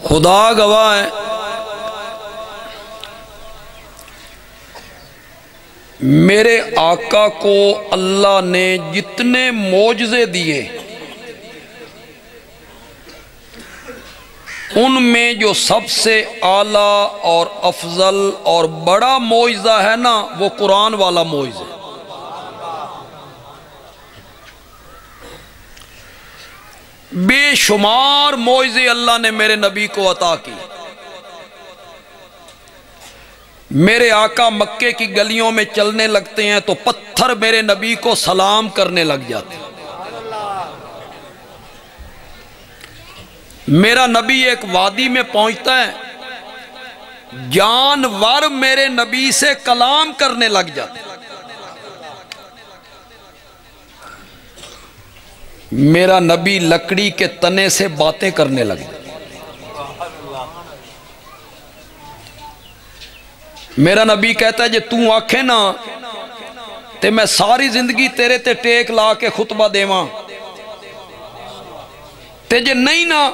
خدا گواہ ہے، میرے آقا کو اللہ نے جتنے معجزے دیے ان میں جو سب سے اعلیٰ اور افضل اور بڑا معجزہ ہے نا، وہ قرآن والا معجزہ ہے۔ بے شمار معجزے اللہ نے میرے نبی کو عطا کی۔ میرے آقا مکے کی گلیوں میں چلنے لگتے ہیں تو پتھر میرے نبی کو سلام کرنے لگ جاتے ہیں۔ میرا نبی ایک وادی میں پہنچتا ہے، جانور میرے نبی سے کلام کرنے لگ جاتے ہیں۔ میرا نبی لکڑی کے تنے سے باتیں کرنے لگ جاتے ہیں۔ میرا نبی کہتا ہے جے توں آکھے نا تے میں ساری زندگی تیرے تے ٹیک لا کے خطبہ دیواں، تے جے نہیں نا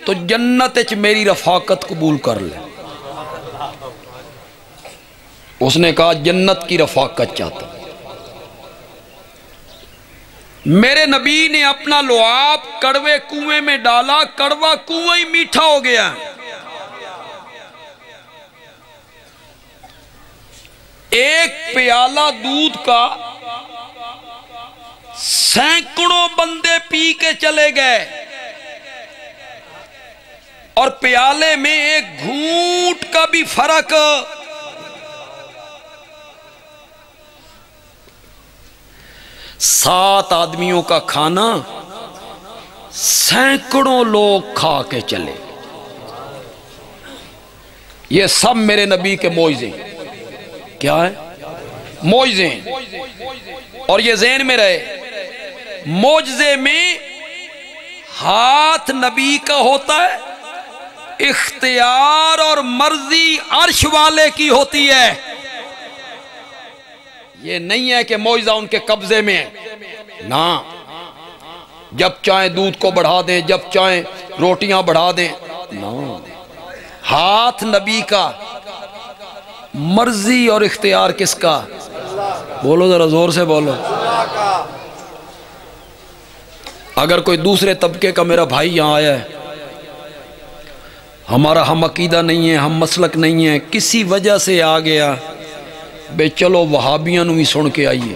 تو جنت وچ میری رفاقت قبول کر لے۔ اس نے کہا جنت کی رفاقت چاہتا۔ میرے نبی نے اپنا لعاب کڑوے کنویں میں ڈالا، کڑوا کنواں ہی میٹھا ہو گیا۔ ایک پیالہ دودھ کا سینکڑوں بندے پی کے چلے گئے، اور پیالے میں ایک گھونٹ کا بھی فرق۔ سات آدمیوں کا کھانا سینکڑوں لوگ کھا کے چلے۔ یہ سب میرے نبی کے معجزے ہیں۔ کیا ہے؟ معجزے ہیں۔ اور یہ ذہن میں رہے، معجزے میں ہاتھ نبی کا ہوتا ہے، اختیار اور مرضی عرش والے کی ہوتی ہے۔ یہ نہیں ہے کہ معجزہ ان کے قبضے میں ہے، نا، جب چاہیں دودھ کو بڑھا دیں، جب چاہیں روٹیاں بڑھا دیں، نا، ہاتھ نبی کا، مرضی اور اختیار کس کا؟ بولو ذرا زور سے بولو۔ اگر کوئی دوسرے طبقے کا میرا بھائی یہاں آیا ہے، ہمارا ہم عقیدہ نہیں ہے، ہم مسلک نہیں ہے، کسی وجہ سے آ گیا، بے چلو وہابیاں نو ہی سن کے آئیے۔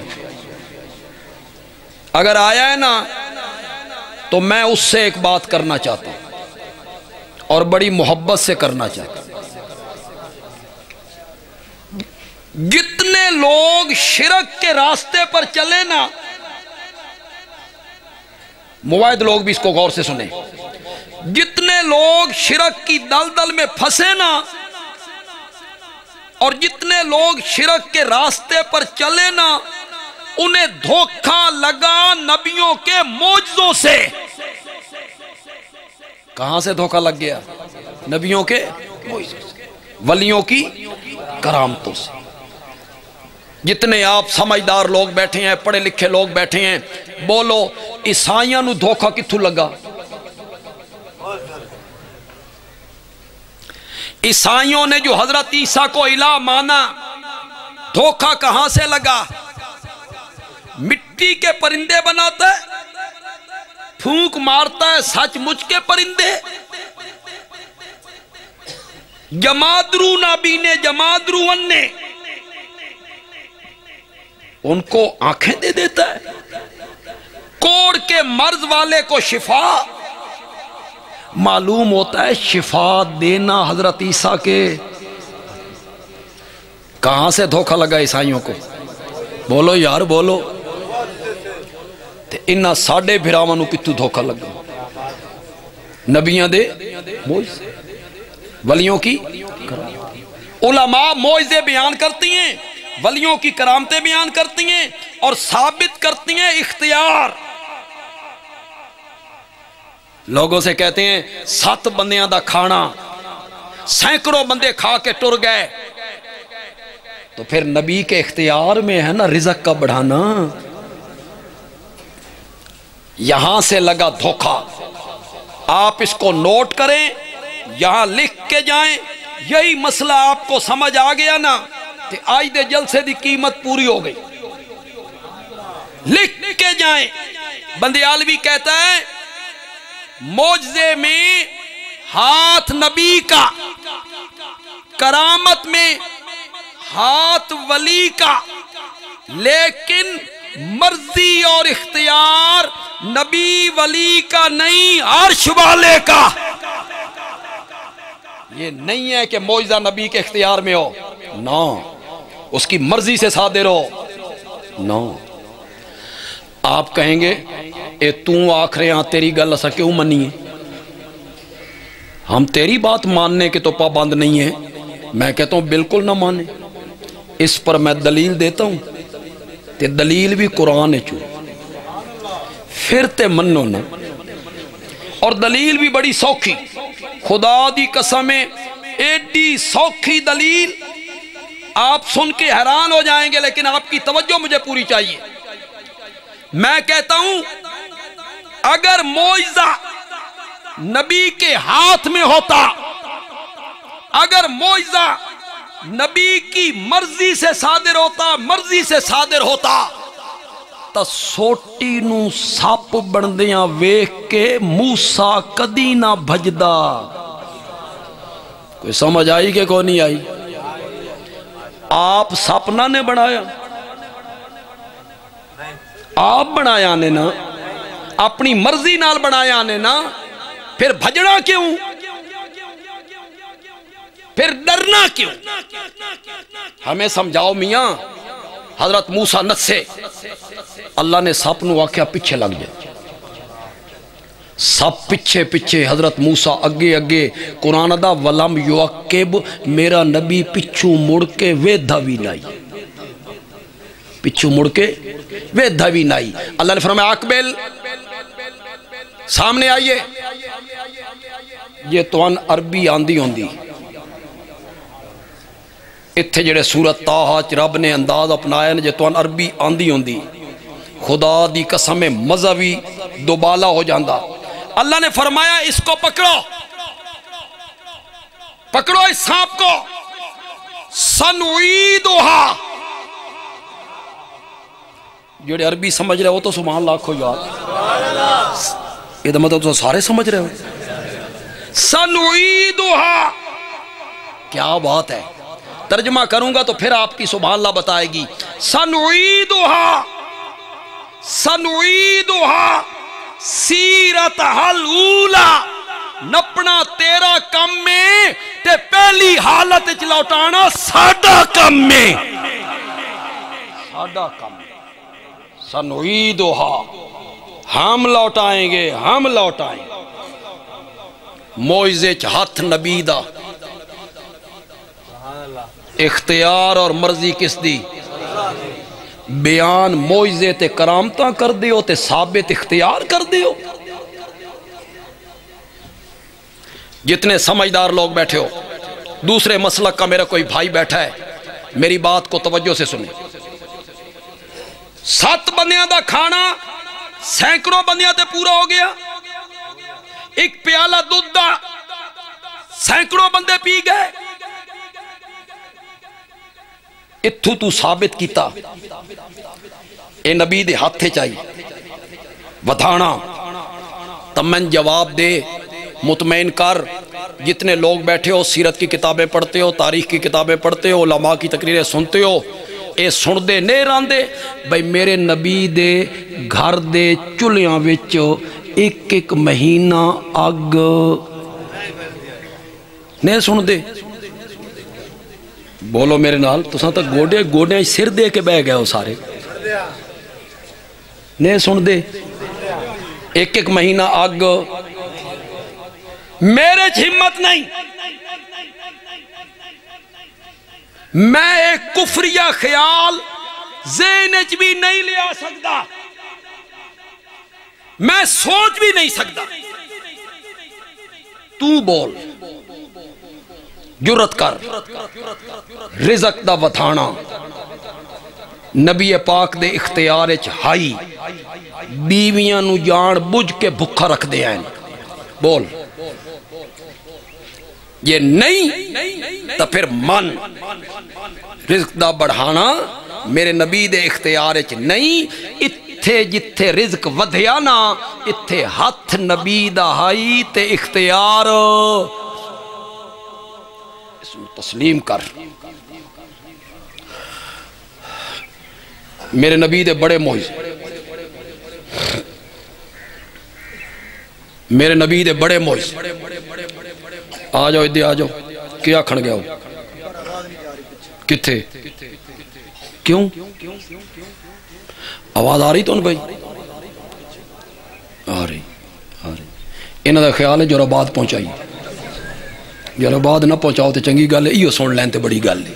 اگر آیا ہے نا تو میں اس سے ایک بات کرنا چاہتا ہوں، اور بڑی محبت سے کرنا چاہتا ہوں۔ جتنے لوگ شرک کے راستے پر چلے نا، موعد لوگ بھی اس کو غور سے سنیں، جتنے لوگ شرک کی دلدل میں پھنسے نا، اور جتنے لوگ شرک کے راستے پر چلے نا، انہیں دھوکہ لگا نبیوں کے معجزوں سے۔ کہاں سے دھوکہ لگ گیا؟ نبیوں کے معجزوں سے، ولیوں کی کرامتوں سے۔ جتنے آپ سمجھدار لوگ بیٹھے ہیں، پڑھے لکھے لوگ بیٹھے ہیں، بولو عیسائیاں نو دھوکہ کتھوں لگا؟ عیسائیوں نے جو حضرت عیسیٰ کو الہ مانا، دھوکہ کہاں سے لگا؟ مٹی کے پرندے بناتا ہے، پھونک مارتا ہے سچ مچ کے پرندے۔ جمادرو نابینے، جمادرو انے، ان کو آنکھیں دے دیتا ہے۔ کوڑ کے مرض والے کو شفا، معلوم ہوتا ہے شفا دینا حضرت عیسیٰ کے۔ کہاں سے دھوکہ لگا عیسائیوں کو؟ بولو یار بولو۔ انہاں ساڑھے بھراواں نو کتھوں دھوکہ لگا؟ نبیاں دے معجزے، ولیوں کی کرامت۔ علماء معجزے بیان کرتی ہیں، ولیوں کی کرامتیں بیان کرتی ہیں، اور ثابت کرتی ہیں اختیار۔ لوگوں سے کہتے ہیں 7 بندیاں دا کھانا سینکڑوں بندے کھا کے ٹر گئے، تو پھر نبی کے اختیار میں ہے نا رزق کا بڑھانا۔ یہاں سے لگا دھوکہ، آپ اس کو نوٹ کریں یہاں لکھ کے جائیں. یہی مسئلہ آپ کو سمجھ آ گیا نا کہ آج دے جلسے دی قیمت پوری ہو گئی. لکھ کے جائیں. بندیالوی کہتا ہے معجزے میں ہاتھ نبی کا، کرامت میں ہاتھ ولی کا، لیکن مرضی اور اختیار نبی ولی کا نہیں، عرش والے کا. یہ نہیں ہے کہ معجزہ نبی کے اختیار میں ہو، نہ اس کی مرضی سے صادر ہو، نہ. آپ کہیں گے اے تو آکھ رہے ہاں تیری گل اسا کیوں منی ہے؟ ہم تیری بات ماننے کے تو پابند نہیں ہیں. میں کہتا ہوں بالکل نہ مانے. اس پر میں دلیل دیتا ہوں تے دلیل بھی قرآن چو، پھر تے منو نا. اور دلیل بھی بڑی سوکھی، خدا دی قسمیں ایڈی سوکھی دلیل آپ سن کے حیران ہو جائیں گے، لیکن آپ کی توجہ مجھے پوری چاہیے. میں کہتا ہوں اگر معجزہ نبی کے ہاتھ میں ہوتا، اگر معجزہ نبی کی مرضی سے صادر ہوتا، مرضی سے صادر ہوتا، تا سوٹی نو ساپ بندیاں ویکھ کے موسیٰ کدی نہ بھجدا. کوئی سمجھ آئی کہ کوئی نہیں آئی؟ آپ سپنا نے بنایا، آپ بنایا نے نا، اپنی مرضی نال بنایا نے نا، پھر بھجنا کیوں؟ پھر ڈرنا کیوں؟ ہمیں سمجھاؤ میاں. حضرت موسیٰ نسے، اللہ نے سپ نو آکھیا پیچھے لگ جائے. سب پیچھے پیچھے، حضرت موسیٰ اگے اگے. قرآن دا ولم یعقب، میرا نبی پچھو مڑ کے ویدھا بھی نائی، پچھو مڑ کے ویدھا بھی نائی. اللہ نے فرمایا اقبل، سامنے آئیے. یہ تو ان عربی آندی ہوندی، اتھے جڑے سورت تاہا چ رب نے انداز اپنایا جے تو ان عربی آندی ہوندی، خدا دی قسم مزہ بھی دوبالا ہو جاندہ. اللہ نے فرمایا اس کو پکڑو، پکڑو اس سانپ کو. سنعیدھا، جڑے عربی سمجھ رہے ہو تو سبحان اللہ کھو یاد، یہ تو مطلب تو سارے سمجھ رہے ہو. سنعیدھا، کیا بات ہے. ترجمہ کروں گا تو پھر آپ کی سبحان اللہ بتائے گی. سنعیدھا، سنعیدھا سیرتھا الاولی، نپنا تیرا کم میں تے پہلی حالت چ لوٹانا ساڈا کم میں، ساڈا کم. سنعیدھا، ہم لوٹائیں گے، ہم لوٹائیں گے. معجزے چ ہاتھ نبی دا، اختیار اور مرضی کس دی؟ بیان معجزے تے کرامتاں کر دیو تے ثابت اختیار کر دیو. جتنے سمجھدار لوگ بیٹھے ہو، دوسرے مسلک کا میرا کوئی بھائی بیٹھا ہے، میری بات کو توجہ سے سنیں. 7 بندیاں دا کھانا سینکڑوں بندیاں تے پورا ہو گیا. ایک پیالہ دودھ دا سینکڑوں بندے پی گئے. اتھو تو ثابت کیتا اے نبی دے ہاتھے چاہیے ودھانا. تمن جواب دے، مطمئن کر. جتنے لوگ بیٹھے ہو، سیرت کی کتابیں پڑھتے ہو، تاریخ کی کتابیں پڑھتے ہو، علماء کی تقریریں سنتے ہو، اے سن دے نہیں راندے بھئی میرے نبی دے گھر دے چولیاں وچ ایک ایک مہینہ اگ نہیں سن دے. بولو میرے نال، تساں تا گوڑے گوڑے سر دے کے بہ گئے ہو سارے، نہیں سن دے. ایک ایک مہینہ اگ. میرے ہمت نہیں، میں ایک کفریہ خیال ذہن وچ بھی نہیں لے آ سکتا، میں سوچ بھی نہیں سکتا. تو بول، جرت کر. رزق دا وتھانا نبی پاک دے اختیار وچ ہائی. بیویاں نو جان بجھ کے بھکھا رکھ دے ہیں. بول یہ نہیں تو پھر من رزق دا بڑھانا میرے نبی دے اختیار وچ نہیں. اتھے جتھے رزق ودھیا نا اتھے ہاتھ نبی دا ہائی تے اختیار اس میں تسلیم کر. میرے نبی دے بڑے معجزے، میرے نبی دے بڑے معجزے. آ جاؤ ادھر آ جاؤ. کیا کھڑ گیا ہو کتھے کیوں آواز آ رہی تو بھائی آ رہی انہاں دا خیال ہے جوراباد پہنچائی. جوراباد نہ پہنچاؤ تو چنگی گل ہے، ایو سن لین تے بڑی گل ہے.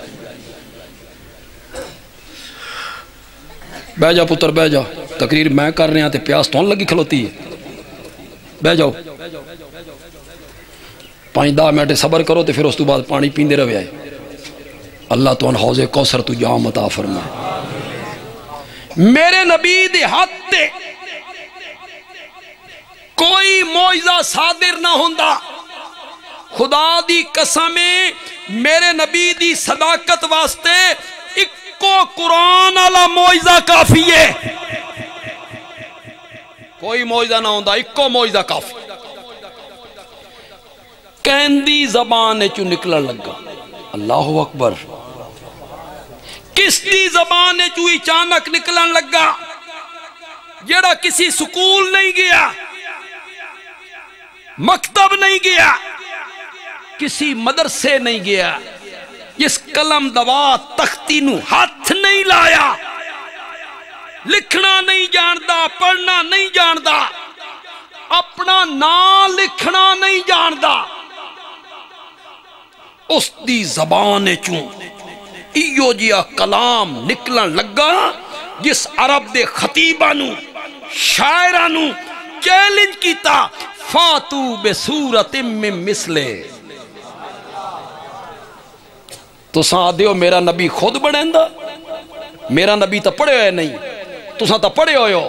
بہ جا پتر بہ جا، تقریر میں کر رہا تے پیاس تو لگی کھلوتی ہے. بہ جاؤ 5-10 منٹ صبر کرو تے پھر اس تو بعد پانی پیندے رہے. اللہ تو حوض کوثر تو جام عطا فرمائے. میرے نبی دے ہاتھ تے کوئی معجزہ صادر نہ ہوندا. خدا دی قسم میرے نبی دی صداقت واسطے اکو قرآن والا معجزہ کافی ہے. کوئی معجزہ نہ ہوندا، اکو معجزہ کافی. کہندی زبان چو نکلن لگا. اللہ اکبر. کس دی زبان چو اچانک نکلن لگا؟ جڑا کسی سکول نہیں گیا، مکتب نہیں گیا، کسی مدرسے نہیں گیا، جس قلم دوات تختی نو ہاتھ نہیں لایا، لکھنا نہیں جاندا، پڑھنا نہیں جاندا، اپنا نام لکھنا نہیں جاندا، اس دی زبان چوں ایو جیا کلام نکلن لگا جس عرب دے خطیبانو شاعرانو چیلنج کیتا. فاتو بسورت من مثلے. تو ساں دیو میرا نبی خود بڑھندا؟ میرا نبی تو پڑھے ہوئے نہیں، تو ساں تو پڑھے ہوئے ہو،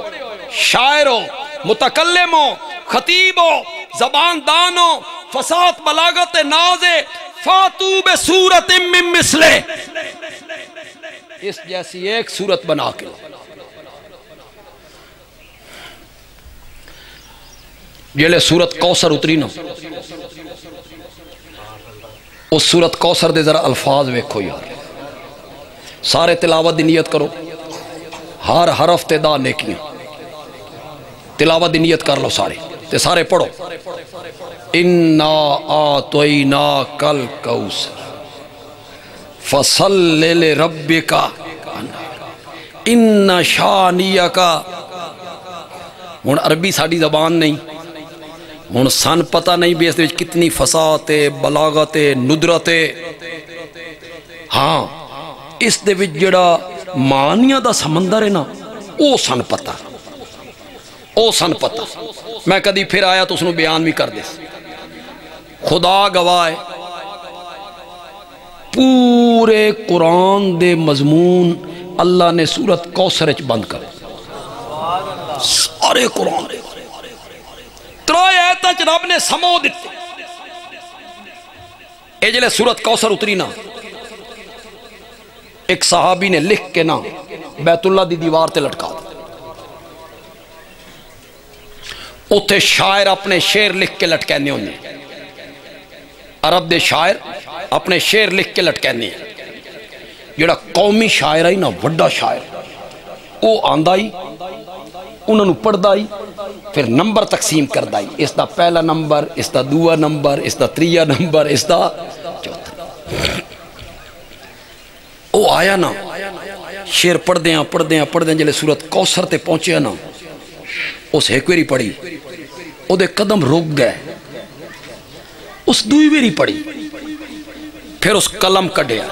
شاعر ہو، متکلم ہو، خطیب ہو، زبان دان ہو، فصاحت بلاغت ناز. فاتو بسورت من مثلے. اس جیسی ایک صورت بنا کے جیلے سورت کوثر اتری نا، اس سورت کوثر دے ذرا الفاظ ویکھو یار. سارے تلاوت دی نیت کرو، ہر حرف تے دا نیکیاں. تلاوت دی نیت کر لو سارے تے سارے پڑھو. اِنَّا آتَيْنَاكَ الْكَوْثَرَ فَصَلِّ لِرَبِّكَ اِنَّ شَانِئَكَ. ہن عربی ساڈی زبان نہیں، ہن سن پتہ نہیں بھی اس دے وچ کتنی فصاحت بلاغت ندرت. ہاں اس دے وچ جڑا معنیاں دا سمندر ہے نا او سن پتہ، او سن پتہ. میں کدی پھر آیا تو اس نو بیان بھی کر دے. خدا گواہ ہے پورے قرآن دے مضمون اللہ نے سورت کوثر وچ بند کرے. سارے قرآن ترائے آیتاں وچ رب نے سمو دتے. اے جلے سورت کوثر اتری نا، ایک صحابی نے لکھ کے نا بیت اللہ دی دیوار تے لٹکا دیا. اتھے شاعر اپنے شعر لکھ کے لٹکینے ہونے، عرب دے شاعر اپنے شعر لکھ کے لٹکینے. جڑا قومی شاعر آئی نا، وڈا شاعر، او آندائی انہوں نے پڑھدا ہی، پھر نمبر تقسیم کردائی. اس دا پہلا نمبر، اس دا دوسرا نمبر، اس دا تیسرا نمبر، اس دا چوتھا. او آیا نا شعر پڑھ دیاں جلے سورت کوثر تے پہنچیا نا، اس ایک ویری پڑھی، او دے قدم رک گئے. اس دوئی ویری پڑھی، پھر اس قلم کڈیا،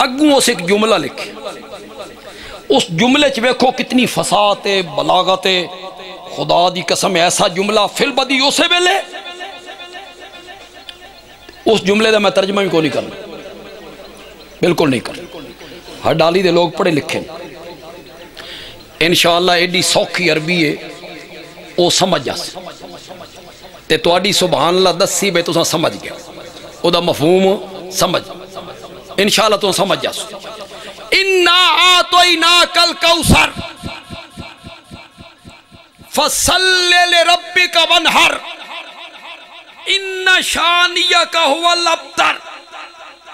اگوں اس ایک جملہ لکھے. اس جملے چ ویکھو کتنی فصاحت بلاغت. خدا دی قسم ایسا جملہ فل بدی اسے ویلے. اس جملے دا میں ترجمہ بھی کو نہیں کرنا، بالکل نہیں کرنا. ہر ڈالی دے لوگ پڑھے لکھے انشاءاللہ ایڈی سوکھی عربی ہے او سمجھ جا. تے تواڈی سبحان اللہ دسی بے تساں سمجھ گیا او دا مفہوم سمجھ انشاءاللہ تو سمجھ جاسو انا اعطیناک الکوثر فصل لربک وانحر ان شانیک هو الابتر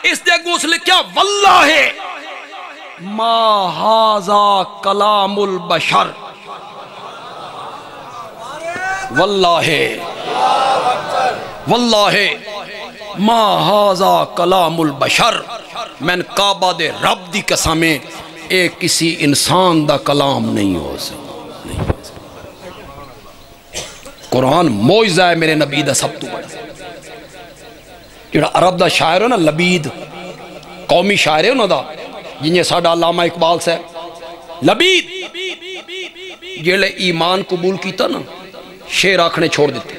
اس دے گوس لکھیا واللہ ما ھذا کلام البشر واللہ واللہ ما ھذا کلام البشر میں کعبہ دے رب دی قسمیں اے کسی انسان دا کلام نہیں ہو سکتا قرآن معجزہ ہے میرے نبی دا سب تو بڑا جڑا عرب دا شاعر ہے نا لبید قومی شاعر ہے نا دا جنہیں ساڑھا علامہ اقبال سے لبید جڑے ایمان قبول کیتا نا شعر آکھنے چھوڑ دیتے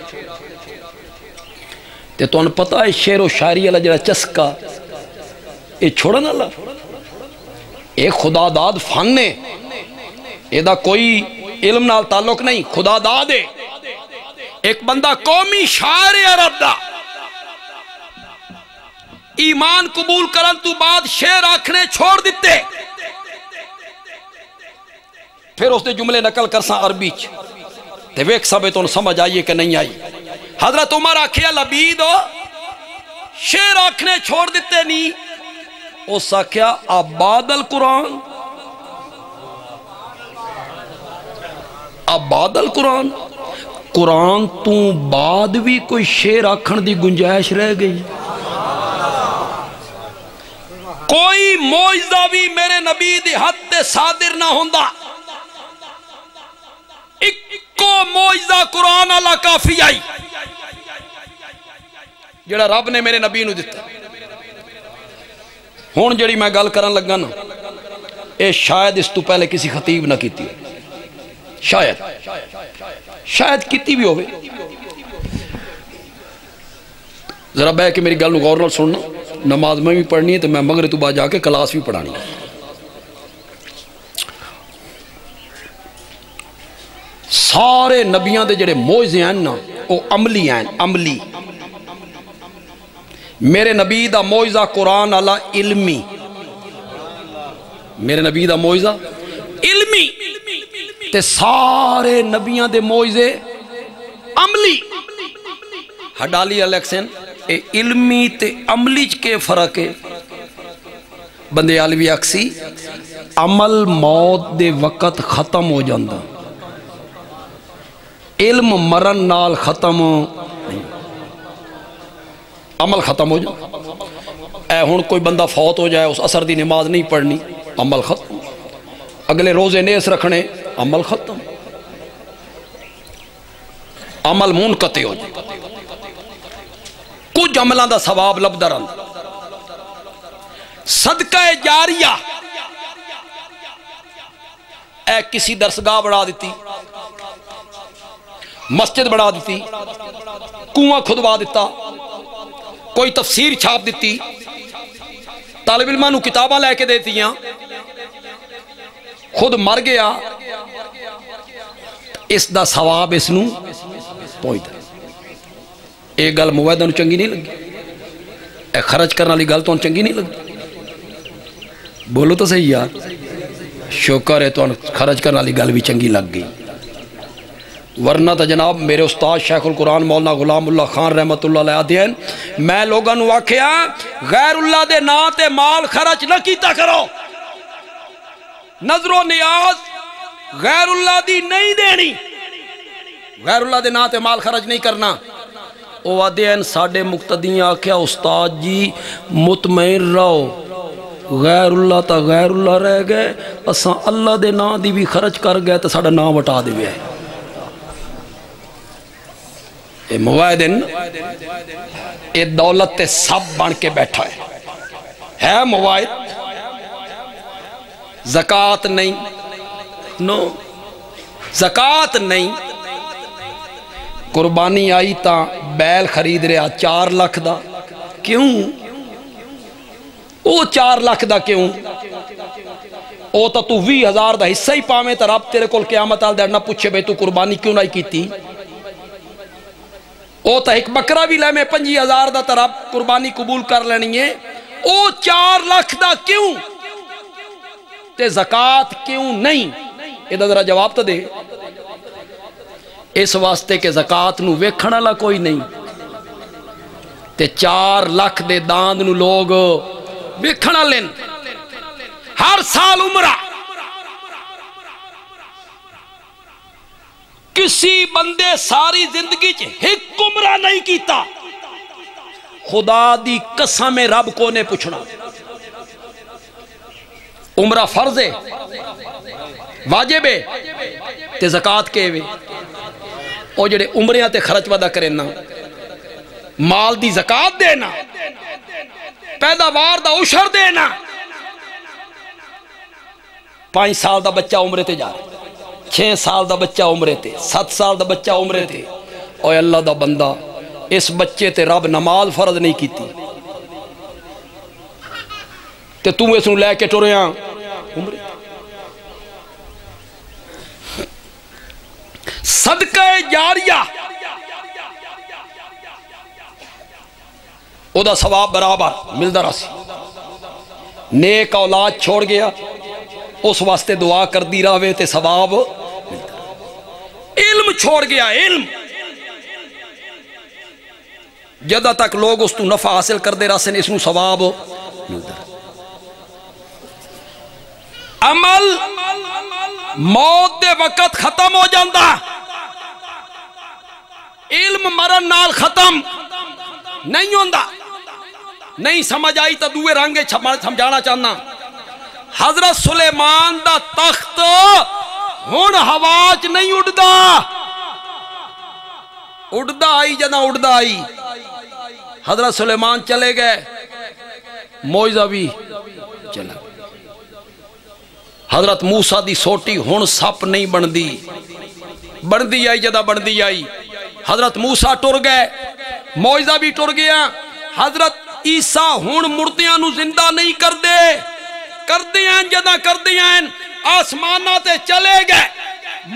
تے تو انہوں پتا ہے شعر و شاعری اللہ جڑا چسکا اے چھوڑا نا اللہ ایک خدا داد فن ہے اے دا کوئی علم نال تعلق نہیں خدا داد ہے ایک بندہ قومی شاعر عرب دا ایمان قبول کرن تو بعد شعر آکھنے چھوڑ دیتے پھر اس نے جملے نقل کرساں عربی تے ویک سبے تو سمجھ آئیے کہ نہیں آئی حضرت عمر آکھیا لبید ہو شعر آکھنے چھوڑ دیتے نہیں اس آکھیا آباد القرآن آباد القرآن قرآن تو بعد بھی کوئی شعر آکھن دی گنجائش رہ گئی کوئی معجزہ بھی میرے نبی دی حد تے صادر نہ ہوندا اکو معجزہ قرآن اللہ کافی آئی جڑا رب نے میرے نبی نو دیتا ہون جڑی میں گل کرن لگا نا اے شاید اس تو پہلے کسی خطیب نہ کیتی شاید کیتی بھی ہوئے ذرا بہ کہ میری گل نو غور نال سننا نماز میں بھی پڑھنی ہے تو میں مغرب تو بعد جا کے کلاس بھی پڑھانی ہے سارے نبیاں دے جڑے معجزے ہیں نا وہ عملی ہیں عملی میرے نبی دا معجزہ قرآن اللہ علمی میرے نبی دا معجزہ علمی تے سارے نبیاں دے معجزے عملی ہڈالی الیکسن اے علمی تے عملی کے فرق ہے بندے عالوی اکسی عمل موت دے وقت ختم ہو جاندہ علم مرن نال ختم نہیں عمل ختم ہو جائے اے ہون کوئی بندہ فوت ہو جائے اس اثر دی نماز نہیں پڑھنی عمل ختم اگلے روزے نیس رکھنے عمل ختم عمل منقطع ہو جائے کچھ عملان دا ثواب لب درن صدقہ جاریہ اے کسی درسگاہ بڑھا دیتی مسجد بڑھا دیتی کنواں کھدوا دیتا کوئی تفسیر چھاپ دیتی طالب علماں نو کتاباں لے کے دیتی ہیں خود مر گیا اس دا ثواب اس نو پہنچتا ایک گل مویدہ نو چنگی نہیں لگی اے خرچ کرنا لی گل تو ان چنگی نہیں لگی بولو تو صحیح یار شکر ہے تو ان خرچ کرنا لی گل بھی چنگی لگ گئی ورنہ تا جناب میرے استاد شیخ القرآن مولانا غلام اللہ خان رحمت اللہ علیہ دین میں لوگاں نو واقعہ غیر اللہ دے نا تے مال خرچ نہ کیتا کرو نظر و نیاز غیر اللہ دی نہیں دینی غیر اللہ دے نا تے مال خرچ نہیں کرنا او دین ساڑھے مقتدیاں کیا استاد جی مطمئن رہو غیر اللہ تا غیر اللہ رہ گئے اساں اللہ دے نا دی بھی خرچ کر گئے تا ساڑھا نا وٹا دے گئے اے موائدن اے دولت تے سب بن کے بیٹھا ہے موائد زکاة نہیں نو زکاة نہیں قربانی آئی تا بیل خرید رہا 4 لاکھ دا کیوں او 4 لاکھ دا کیوں او تا تو 20,000 دا حصہ ہی پاویں تا رب تیرے کول قیامت آل دیر نہ پوچھے بے تو قربانی کیوں نہیں کیتی او تا ایک بکرا بھی لے میں 50,000 دا طرح قربانی قبول کر لینی ہے، او 4 لاکھ دا کیوں تے زکاة کیوں نہیں؟ ادھا ذرا جواب تو دے۔ اس واسطے کہ زکاة نو ویکھنا لا کوئی نہیں تے 4 لاکھ دے داند نو لوگ ویکھنا لین۔ ہر سال عمرہ کسی بندے ساری زندگی ایک عمرہ نہیں کیتا، خدا دی قسم رب کو نے پوچھنا۔ عمرہ فرض ہے، واجب ہے تے زکاة کے وے، او جڑے عمریاں تے خرچ ودا کرنا، مال دی زکاة دینا، پیداوار دا عشر دینا۔ 5 سال دا بچہ عمرے تے جا رہا، 6 سال دا بچہ عمرے تے، 7 سال دا بچہ عمرے تے، اوہ اللہ دا بندہ اس بچے تے رب نماز فرض نہیں کیتی تے تم اس نو لے کے ٹریاں عمرے۔ صدقہ جاریہ او دا ثواب برابر ملدا رسی، نیک اولاد چھوڑ گیا اس واسطے دعا کر دی راوے تے ثواب ملتا، علم چھوڑ گیا، علم جدہ تک لوگ اس تو نفع حاصل کر دے راسن اس نو ثواب ملتا۔ عمل موت دے وقت ختم ہو جاندہ، علم مرن نال ختم نہیں ہوندہ۔ نہیں سمجھ آئی تا دوے رنگے سمجھانا چاہنا۔ حضرت سلیمان دا تخت ہون ہواچ نہیں اڑدا، اڑدا آئی جنا اڑدا آئی۔ حضرت سلیمان چلے گئے، موعظہ بھی چلا گئے۔ حضرت موسیٰ دی سوٹی ہون سپ نہیں بندی، بندی آئی جدا بندی آئی۔ حضرت موسیٰ ٹر گئے، موعظہ بھی ٹر گیا۔ حضرت عیسیٰ ہون مردیاں نو زندہ نہیں کر دے، کر دیاں جدا کر دیاں، آسمانہ تے چلے گئے،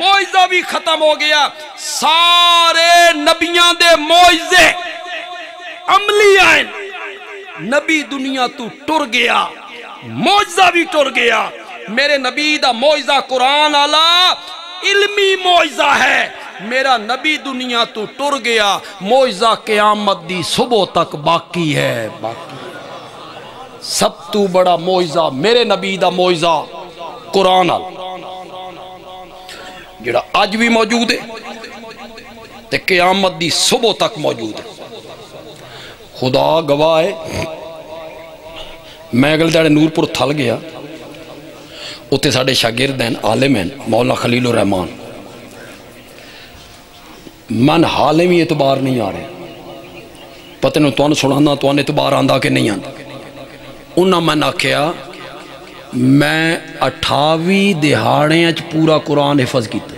موعظہ بھی ختم ہو گیا۔ سارے نبیاں دے موعظے عملی آئیں، نبی دنیا تو ٹر گیا، موعظہ بھی ٹر گیا۔ میرے نبی دا موعظہ قرآن آلہ علمی موعظہ ہے، میرا نبی دنیا تو ٹر گیا، موعظہ قیامت دی صبح تک باقی ہے، باقی ہے۔ سب تو بڑا موعظہ میرے نبی دا موعظہ قرآن آلہ جڑا آج بھی موجود ہے تے قیامت دی صبح تک موجود ہے۔ خدا گواہ ہے، میں اگلے داڑے نورپور تھل گیا، اتنے ساڑھے شاگرد ہیں، عالم ہیں، مولانا خلیل الرحمان، من حالمی اعتبار نہیں آ رہے، پتہ نہیں تو سنانا تو اعتبار آندہ کہ نہیں آندہ۔ انہاں میں نہ کیا میں 28 دہاڑیں اچھ پورا قرآن حفظ کیتا۔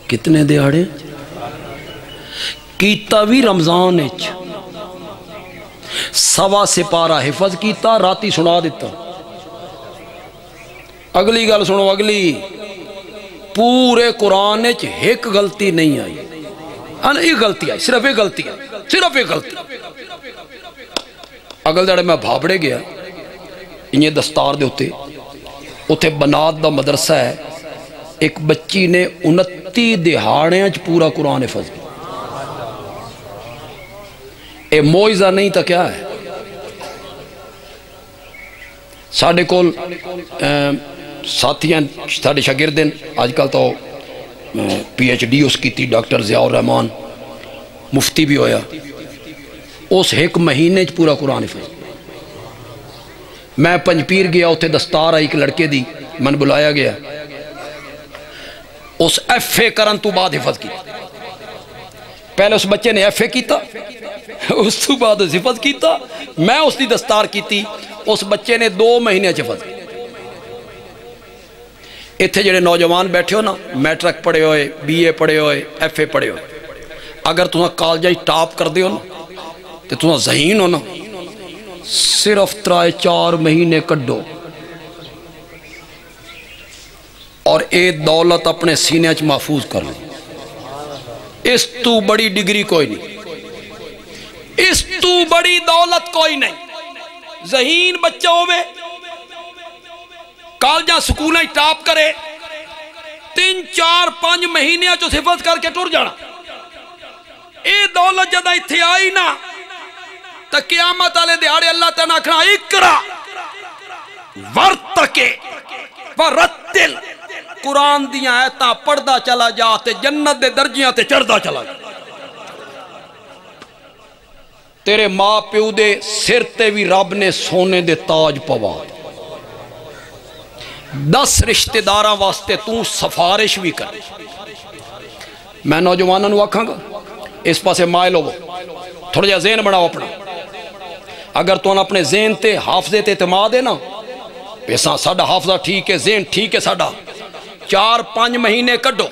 کتنے دہاڑیں کیتا بھی رمضان اچھ، 1.25 سپارہ حفظ کیتا، راتی سنا دیتا۔ اگلی گل سنو، اگلی پورے قرآن اچھ ایک غلطی نہیں آئی، ایک غلطی آئی، صرف ایک غلطی آئی، صرف ایک غلطی۔ اگل داڑے میں بھابڑے گیا، انہیں دستار دے ہوتے بنات دا مدرسہ ہے، ایک بچی نے 29 دہاڑیں اچھ پورا قرآن حفظ کیا۔ اے موعظہ نہیں تا کیا ہے؟ ساڑھے کول ساتھیاں ساڑھے شاگردیں، آج کل تو PhD اس کی تھی، ڈاکٹر ضیاء الرحمان مفتی بھی ہویا، اس ایک مہینے چ پورا قرآن حفظ۔ میں پنجپیر گیا، اتھے دستار آئی ایک لڑکے دی، من بلایا گیا، اس FA کرن تو بعد حفظ کی۔ پہلے اس بچے نے FA کیتا، اس تو بعد حفظ کیتا، میں اس دی دستار کیتی، اس بچے نے 2 مہینے حفظ کی۔ اتھے جڑے نوجوان بیٹھے ہو نا، میٹرک پڑھے ہوئے، BA پڑھے ہوئے، FA پڑھے ہوئے، اگر تمہیں کالجائی ٹاپ کر دے ہو نا تو تمہیں ذہین ہو نا، صرف 3-4 مہینے کڈو اور اے دولت اپنے سینے اچھ محفوظ کر لیں۔ اس تو بڑی ڈگری کوئی نہیں، اس تو بڑی دولت کوئی نہیں۔ ذہین بچہ ہوئے کالجاں سکولیں ٹاپ کرے 3-4-5 مہینے جو حفظ کر کے ٹر جانا، اے دولت جدہ اتھے آئی نا تا قیامت والے دیہاڑے اللہ تعالیٰ کھنا اقرا ورتکے ورتل، قرآن دیاں آیتاں پڑھدا چلا جا تے جنت دے درجیاں تے چڑھدا چلا جا۔ تیرے ماں پیو دے سر تے بھی رب نے سونے دے تاج پوا، 10 رشتہ داراں واسطے تو سفارش بھی کر۔ میں نوجوانوں نو آکھاں گا اس پاسے مائل ہو، تھوڑا جا ذہن بناؤ اپنا۔ اگر تو اپنے ذہن تے حافظے تے اعتماد ہے نا، پیسا ساڑھا حافظہ ٹھیک ہے، ذہن ٹھیک ہے ساڑھا، 4-5 مہینے کڈو،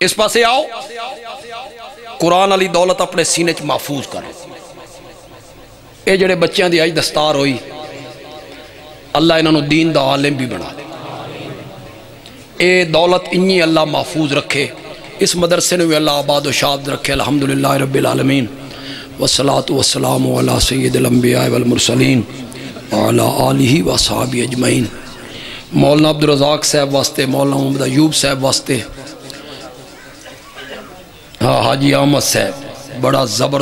اس پاسے آؤ، قرآن علی دولت اپنے سینے چ محفوظ کرو۔ اے جڑے بچیاں دی آج دستار ہوئی، اللہ انہوں دین دا عالم بھی بنا دے، اے دولت انہی اللہ محفوظ رکھے، اس مدرسے نے بھی اللہ آباد و شاد رکھے۔ الحمدللہ رب العالمین، والصلاة والسلام علی سید الانبیاء والمرسلین وعلی آلہ وصحابہ اجمعین۔ مولانا عبدالرزاق صاحب واسطے، مولانا محمد ایوب صاحب واسطے، حاجی احمد صاحب بڑا زبردست